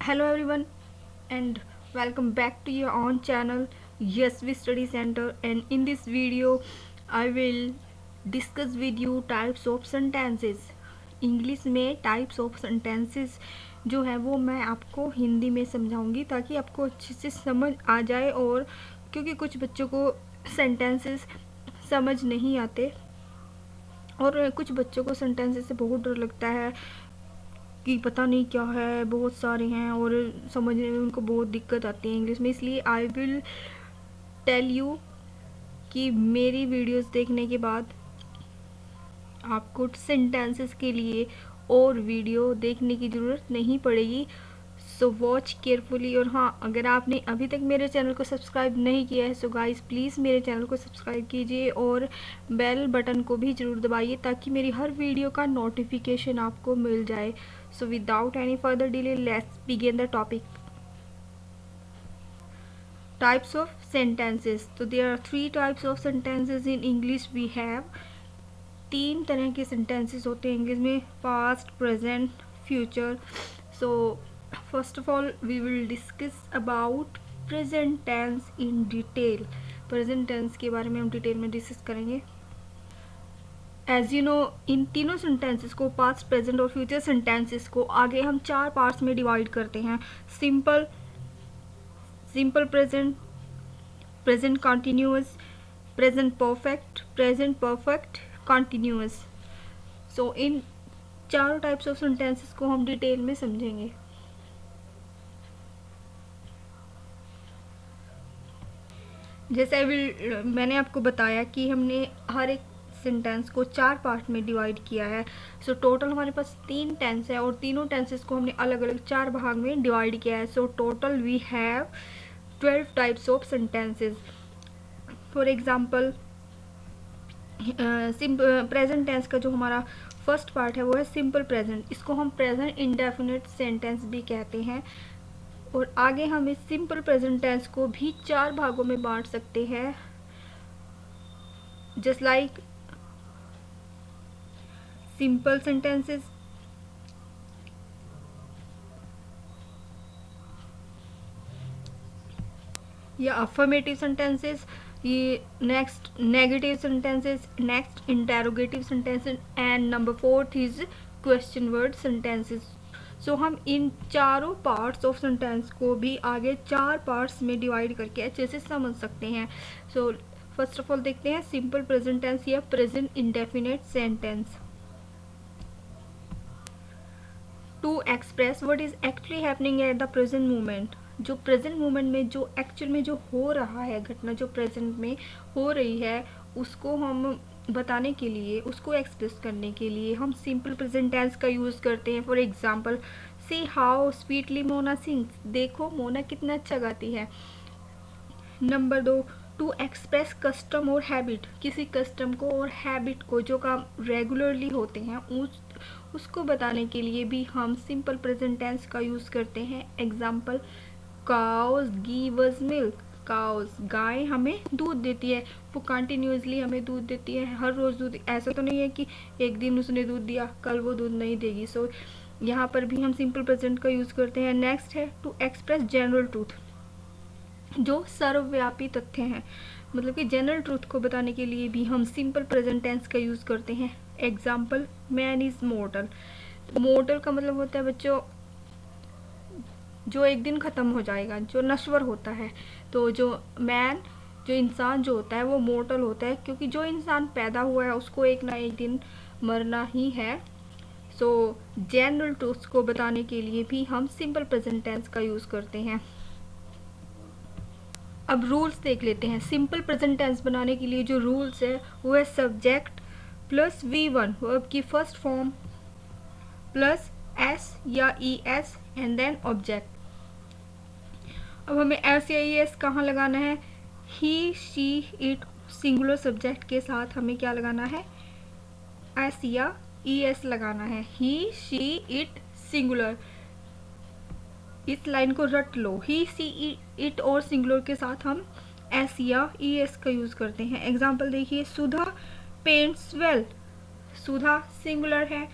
Hello everyone and welcome back to your own channel YesV Study Center, and in this video I will discuss with you types of sentences. English में types of sentences जो है वो मैं आपको हिंदी में समझाऊंगी ताकि आपको अच्छे से समझ आ जाए। और क्योंकि कुछ बच्चों को सेंटेंसेस समझ नहीं आते और कुछ बच्चों को सेंटेंसेस से बहुत डर लगता है कि पता नहीं क्या है, बहुत सारे हैं और समझने में उनको बहुत दिक्कत आती है इंग्लिश में। इसलिए आई विल टेल यू कि मेरी वीडियोस देखने के बाद आपको सेंटेंसेस के लिए और वीडियो देखने की ज़रूरत नहीं पड़ेगी। So watch carefully. और हाँ, अगर आपने अभी तक मेरे चैनल को सब्सक्राइब नहीं किया है सो गाइस प्लीज़ मेरे चैनल को सब्सक्राइब कीजिए और बेल बटन को भी ज़रूर दबाइए ताकि मेरी हर वीडियो का नोटिफिकेशन आपको मिल जाए। So without any further delay let's begin the topic. Types of sentences. तो there are 3 types of sentences in English we have. 3 तरह के सेंटेंसेस होते हैं इंग्लिश में, past, present, future. So first of all we will discuss about present tense in detail. Present tense के बारे में हम डिटेल में डिस्कस करेंगे। एज यू नो, इन तीनों सेंटेंसेस को, पास्ट, प्रेजेंट और फ्यूचर सेंटेंसेस को आगे हम 4 पार्ट्स में डिवाइड करते हैं। Simple, simple present, present continuous, present perfect, present perfect continuous. So इन चारों टाइप्स ऑफ सेंटेंसेस को हम डिटेल में समझेंगे। जैसे मैंने आपको बताया कि हमने हर एक सेंटेंस को 4 पार्ट में डिवाइड किया है। सो टोटल हमारे पास 3 टेंस है और तीनों टेंसेस को हमने अलग अलग 4 भाग में डिवाइड किया है। So total we have 12 types of sentences. For example, present tense का जो हमारा फर्स्ट पार्ट है वो है सिंपल प्रेजेंट। इसको हम प्रेजेंट इंडेफिनिट सेंटेंस भी कहते हैं। और आगे हम इस सिंपल प्रेजेंट टेंस को भी 4 भागों में बांट सकते हैं, जस्ट लाइक सिंपल सेंटेंसेस, या अफर्मेटिव सेंटेंसेस, ये next negative sentences, next interrogative sentences, and number 4 is question word sentences. So हम इन चारों पार्ट्स ऑफ सेंटेंस को भी आगे 4 पार्ट्स में डिवाइड करके अच्छे से समझ सकते हैं। सो फर्स्ट ऑफ ऑल देखते हैं सिंपल प्रेजेंट टेंस या present indefinite sentence. To express what is actually happening at the present moment. जो प्रेजेंट मोमेंट में जो एक्चुअल में जो हो रहा है, घटना जो प्रेजेंट में हो रही है, उसको हम बताने के लिए, उसको एक्सप्रेस करने के लिए हम सिंपल प्रेजेंट टेंस का यूज़ करते हैं। For example, see how sweetly Mona sings. देखो मोना कितना अच्छा गाती है। नंबर 2, टू एक्सप्रेस कस्टम और हैबिट। किसी कस्टम को और हैबिट को जो काम रेगुलरली होते हैं उसको बताने के लिए भी हम सिंपल प्रेजेंट टेंस का यूज़ करते हैं। Example, cows give us milk. Cows, गाय हमें दूध देती है, वो कंटिन्यूसली हमें दूध देती है, हर रोज़ दूध। ऐसा तो नहीं है कि एक दिन उसने दूध दिया कल वो दूध नहीं देगी। सो यहाँ पर भी हम सिंपल प्रेजेंट का यूज़ करते हैं। नेक्स्ट है टू एक्सप्रेस जनरल ट्रूथ। जो सर्वव्यापी तथ्य हैं, मतलब कि जनरल ट्रूथ को बताने के लिए भी हम सिंपल प्रेजेंट टेंस का यूज़ करते हैं। Example, man is mortar. Mortar का मतलब होता है बच्चों जो एक दिन ख़त्म हो जाएगा, जो नश्वर होता है। तो जो मैन, जो इंसान जो होता है वो मोर्टल होता है, क्योंकि जो इंसान पैदा हुआ है उसको एक ना एक दिन मरना ही है। सो जनरल ट्रूथ्स को बताने के लिए भी हम सिंपल प्रेजेंट टेंस का यूज़ करते हैं। अब रूल्स देख लेते हैं। सिंपल प्रेजेंट टेंस बनाने के लिए जो रूल्स है वो है सब्जेक्ट प्लस V1 वर्ब की फर्स्ट फॉर्म प्लस S या ES एंड देन ऑब्जेक्ट। अब हमें S या ES कहाँ लगाना है? ही, शी, इट सिंगुलर सब्जेक्ट के साथ हमें क्या लगाना है? S या ES लगाना है। ही, शी, इट सिंगुलर। इस लाइन को रट लो। ही, सी, इट और सिंगुलर के साथ हम S या ES का यूज़ करते हैं। एग्जाम्पल देखिए, सुधा पेंट्स वेल। सुधा सिंगुलर है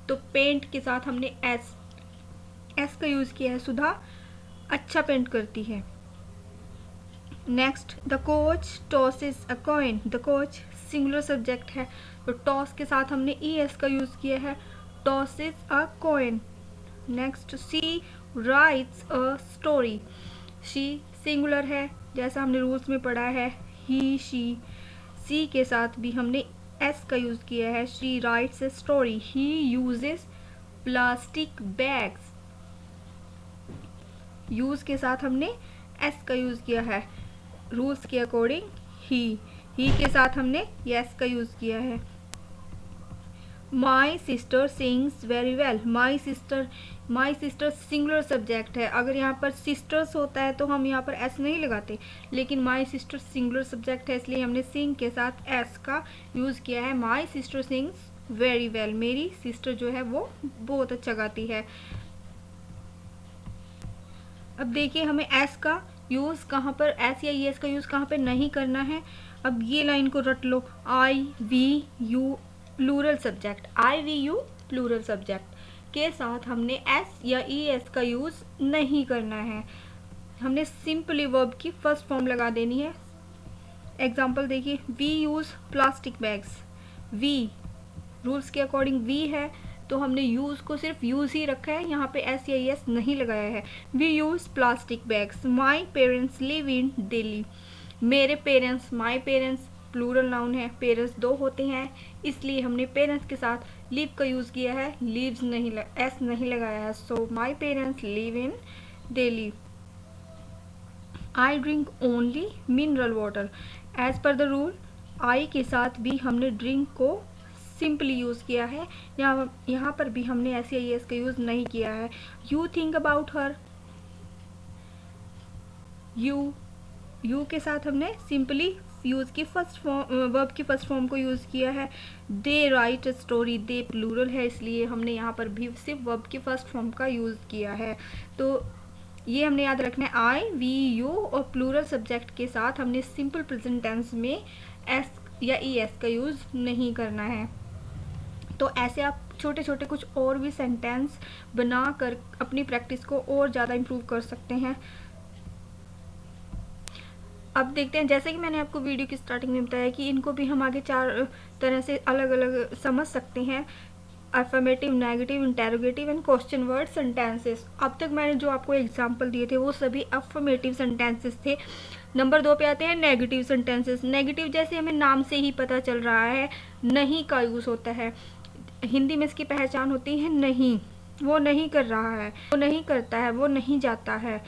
तो पेंट के साथ हमने S एस का यूज़ किया है, सुधा अच्छा पेंट करती है। Next, the coach tosses a coin. The coach singular subject है, तो टॉस के साथ हमने ई एस का यूज़ किया है, tosses a coin. Next, she writes a story. She singular है, जैसा हमने रूल्स में पढ़ा है, ही शी के साथ भी हमने एस का यूज़ किया है, she writes a story. He uses plastic bags, use के साथ हमने एस का यूज़ किया है, रूल्स के अकॉर्डिंग ही के साथ हमने यस का यूज़ किया है। My sister sings very well. My sister singular subject है, अगर यहाँ पर सिस्टर्स होता है तो हम यहाँ पर एस नहीं लगाते, लेकिन माई सिस्टर सिंगुलर सब्जेक्ट है, इसलिए हमने सिंग के साथ एस का यूज़ किया है। My sister sings very well, मेरी सिस्टर जो है वो बहुत अच्छा गाती है। अब देखिए हमें एस का यूज़ कहाँ पर, एस या एस का यूज़ कहाँ पर नहीं करना है। अब ये लाइन को रट लो, I we you plural subject, I we you plural subject के साथ हमने एस या ई एस का यूज़ नहीं करना है, हमने सिंपली वर्ब की फर्स्ट फॉर्म लगा देनी है। एग्जाम्पल देखिए, we use plastic bags. We rules के अकॉर्डिंग वी है, तो हमने यूज़ को सिर्फ यूज़ ही रखा है, यहाँ पे एस या एस नहीं लगाया है। We use plastic bags. My parents live in Delhi. मेरे parents, my parents plural noun है, पेरेंट्स दो होते हैं, इसलिए हमने पेरेंट्स के साथ लिव का यूज़ किया है, लिव्स नहीं एस नहीं लगाया है। So my parents live in Delhi. I drink only mineral water. As per the rule I के साथ भी हमने ड्रिंक को सिंपली यूज़ किया है, यहाँ पर भी हमने एस या एस का यूज़ नहीं किया है। You think about her. You के साथ हमने सिंपली यूज़ की फर्स्ट फॉर्म, वर्ब की फर्स्ट फॉर्म को यूज़ किया है। दे राइट स्टोरी, दे प्लूरल है, इसलिए हमने यहाँ पर भी सिर्फ वर्ब की फर्स्ट फॉर्म का यूज़ किया है। तो ये हमने याद रखना है, आई वी यू और प्लूरल सब्जेक्ट के साथ हमने सिंपल प्रेजेंट टेंस में एस या ई एस का यूज़ नहीं करना है। तो ऐसे आप छोटे छोटे कुछ और भी सेंटेंस बनाकर अपनी प्रैक्टिस को और ज़्यादा इम्प्रूव कर सकते हैं। अब देखते हैं, जैसे कि मैंने आपको वीडियो की स्टार्टिंग में बताया कि इनको भी हम आगे 4 तरह से अलग अलग समझ सकते हैं, affirmative, negative, interrogative and question word sentences. अब तक मैंने जो आपको एग्जांपल दिए थे वो सभी अफर्मेटिव सेंटेंसेस थे। नंबर 2 पे आते हैं नेगेटिव सेंटेंसेस। नेगेटिव जैसे हमें नाम से ही पता चल रहा है, नहीं का यूज़ होता है, हिंदी में इसकी पहचान होती है नहीं, वो नहीं कर रहा है, वो नहीं करता है, वो नहीं जाता है।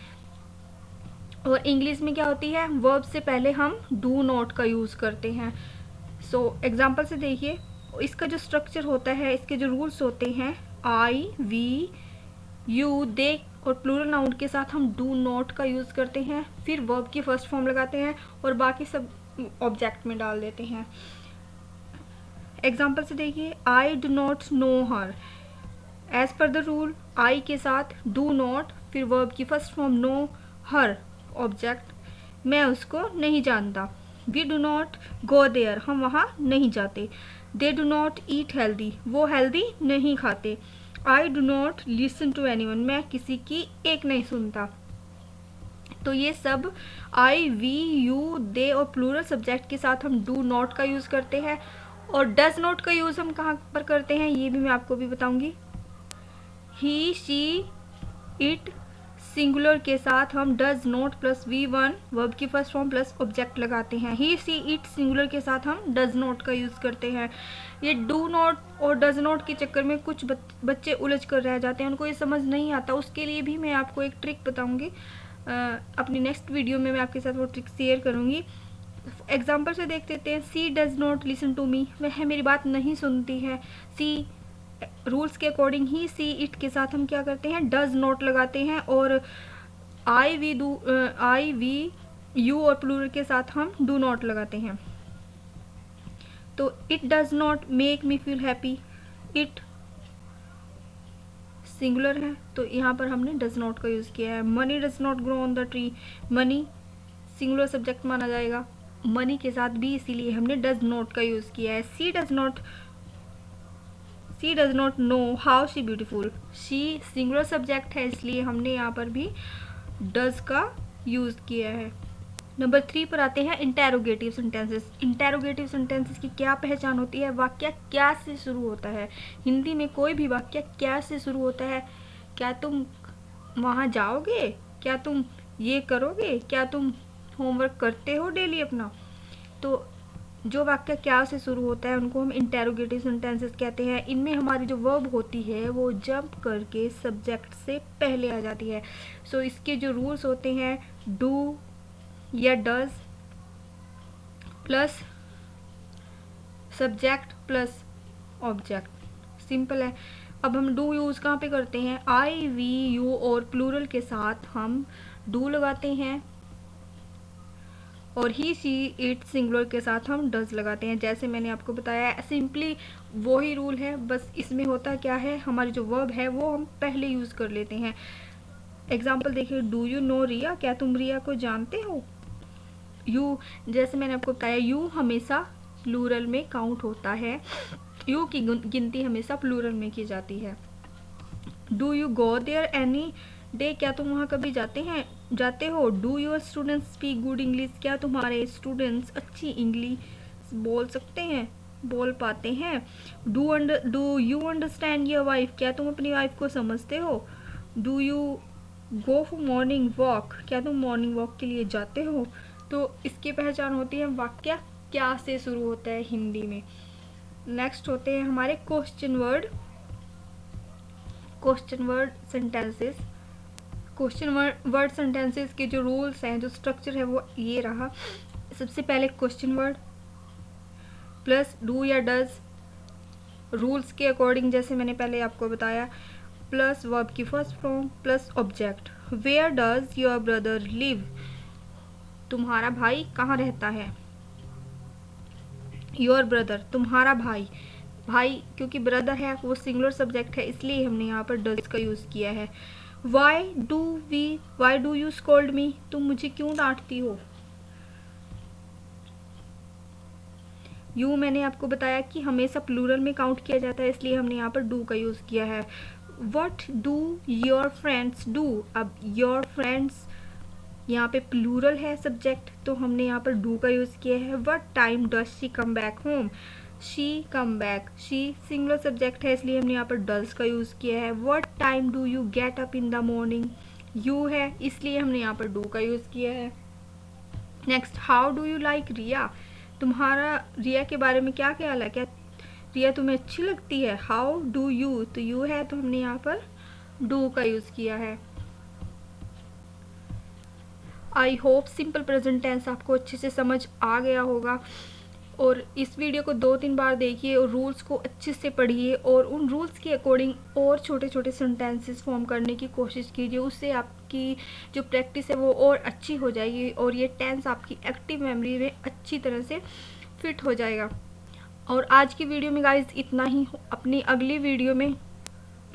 और इंग्लिश में क्या होती है, वर्ब से पहले हम डू नॉट का यूज़ करते हैं। सो एग्जांपल से देखिए, इसका जो स्ट्रक्चर होता है, इसके जो रूल्स होते हैं, आई वी यू दे और प्लूरल नाउन के साथ हम डू नॉट का यूज़ करते हैं, फिर वर्ब की फर्स्ट फॉर्म लगाते हैं और बाकी सब ऑब्जेक्ट में डाल देते हैं। एग्जाम्पल से देखिए, I do not know her. As per the rule I के साथ डू नॉट, फिर वर्ब की first form know, her object, मैं उसको नहीं जानता। We do not go there, हम वहाँ नहीं जाते। They do not eat healthy, वो हेल्दी नहीं खाते। I do not listen to anyone, मैं किसी की एक नहीं सुनता। तो ये सब आई वी यू दे और प्लूरल सब्जेक्ट के साथ हम डू नॉट का यूज़ करते हैं। और डज नॉट का यूज़ हम कहाँ पर करते हैं ये भी मैं आपको भी बताऊंगी। ही शी इट सिंगुलर के साथ हम does not plus V1 verb की फर्स्ट फॉर्म प्लस ऑब्जेक्ट लगाते हैं। ही सी इट सिंगुलर के साथ हम डज नॉट का यूज़ करते हैं। ये डू नॉट और डज नॉट के चक्कर में कुछ बच्चे उलझ कर रह जाते हैं, उनको ये समझ नहीं आता। उसके लिए भी मैं आपको एक ट्रिक बताऊंगी, अपनी नेक्स्ट वीडियो में मैं आपके साथ वो ट्रिक शेयर करूंगी। एग्जाम्पल से देख लेते हैं, she does not listen to me, वह मेरी बात नहीं सुनती है। सी रूल्स के अकॉर्डिंग ही सी इट के साथ हम क्या करते हैं, डज नॉट लगाते हैं। और आई वी यू और प्लूरल के साथ हम डू नॉट लगाते हैं। तो it does not make me feel happy, it singular है तो यहाँ पर हमने डज नॉट का यूज़ किया है। Money does not grow on the tree, money singular subject माना जाएगा, मनी के साथ भी इसीलिए हमने डज नॉट का यूज़ किया है। She does not she does not know how she beautiful. She singular subject है, इसलिए हमने यहाँ पर भी डज का यूज़ किया है। नंबर 3 पर आते हैं इंटेरोगेटिव सेंटेंसेस। इंटेरोगेटिव सेंटेंसेस की क्या पहचान होती है? वाक्य क्या से शुरू होता है। हिंदी में कोई भी वाक्य क्या से शुरू होता है? क्या तुम वहाँ जाओगे? क्या तुम ये करोगे? क्या तुम होमवर्क करते हो डेली अपना? तो जो वाक्य क्या से शुरू होता है उनको हम इंटेरोगेटिव सेंटेंसेस कहते हैं। इनमें हमारी जो वर्ब होती है वो जंप करके सब्जेक्ट से पहले आ जाती है। सो इसके जो रूल्स होते हैं, डू या does plus subject plus object, simple है। अब हम डू यूज़ कहाँ पे करते हैं? आई, वी, यू और प्लूरल के साथ हम डू लगाते हैं, और ही, शी, इट सिंगुलर के साथ हम डज लगाते हैं। जैसे मैंने आपको बताया, सिंपली वही रूल है, बस इसमें होता क्या है, हमारी जो वर्ब है वो हम पहले यूज़ कर लेते हैं। एग्जाम्पल देखिए, डू यू नो रिया? क्या तुम रिया को जानते हो? यू, जैसे मैंने आपको बताया, यू हमेशा प्लूरल में काउंट होता है, यू की गिनती हमेशा प्लूरल में की जाती है। Do you go there any day? क्या तुम वहाँ कभी जाते हो? Do your students speak good English? क्या तुम्हारे स्टूडेंट्स अच्छी इंग्लिश बोल सकते हैं, बोल पाते हैं? Do you understand your wife? क्या तुम अपनी वाइफ को समझते हो? Do you go for morning walk? क्या तुम मॉर्निंग वॉक के लिए जाते हो? तो इसकी पहचान होती है वाक्य क्या से शुरू होता है हिंदी में। नेक्स्ट होते हैं हमारे question word sentences. Question word sentences के जो रूल्स हैं, जो स्ट्रक्चर है वो ये रहा। सबसे पहले क्वेश्चन वर्ड प्लस डू या डज, रूल्स के अकॉर्डिंग जैसे मैंने पहले आपको बताया, प्लस वर्ब की first form plus object. Where does your brother live? तुम्हारा भाई कहाँ रहता है? योर ब्रदर, तुम्हारा भाई, भाई क्योंकि ब्रदर है वो सिंगुलर सब्जेक्ट है, इसलिए हमने यहाँ पर डज का यूज़ किया है। वाई डू यू स्कोल्ड मी? तुम मुझे क्यों डांटती हो? यू मैंने आपको बताया कि हमेशा प्लूरल में काउंट किया जाता है, इसलिए हमने यहाँ पर डू का यूज़ किया है। What do your friends do? अब योर फ्रेंड्स यहाँ पे प्लूरल है सब्जेक्ट, तो हमने यहाँ पर डू का यूज़ किया है। What time does she come back home? She come back, she singular subject है, इसलिए हमने यहाँ पर डज का यूज़ किया है। What time do you get up in the morning? You है, इसलिए हमने यहाँ पर डू का यूज़ किया है। Next, how do you like Riya? तुम्हारा रिया के बारे में क्या ख्याल है? क्या रिया तुम्हें अच्छी लगती है? हाउ डू यू, तो यू है, तो हमने यहाँ पर डू का यूज़ किया है। I hope simple present tense आपको अच्छे से समझ आ गया होगा, और इस वीडियो को 2-3 बार देखिए और रूल्स को अच्छे से पढ़िए, और उन रूल्स के अकॉर्डिंग और छोटे छोटे सेंटेंसेस फॉर्म करने की कोशिश कीजिए। उससे आपकी जो प्रैक्टिस है वो और अच्छी हो जाएगी, और ये टेंस आपकी एक्टिव मेमोरी में अच्छी तरह से फिट हो जाएगा। और आज की वीडियो में गाइस इतना ही। अपनी अगली वीडियो में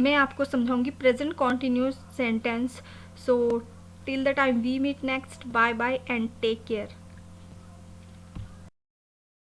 मैं आपको समझाऊंगी present continuous sentence. So till the time we meet next, bye bye and take care.